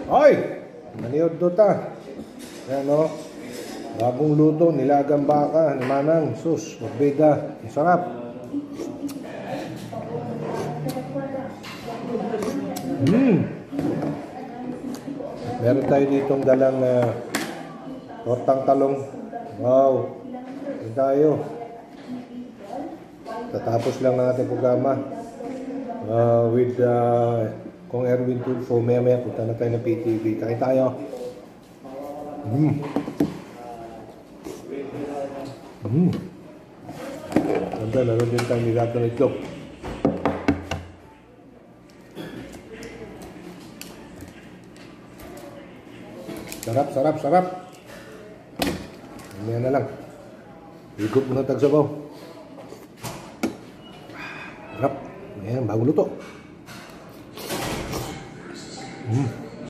Ay! Maniod do ta. Yan o. Bagong luto, nilagang baka, ni Manang, sus, magbeda. Ang sarap. Meron tayo ditong dalang tortang talong. Wow. Ito tayo. Tatapos lang ng ating programa. With Kong Erwin Tulfo. Maya punta na tayo ng PTV. Kain tayo. Ganda, meron din tayo nilagang itlog. Sarap, sarap, sarap. Ayan na lang. Higop mo ng tagsabaw. Sarap. Ayan, bagong luto.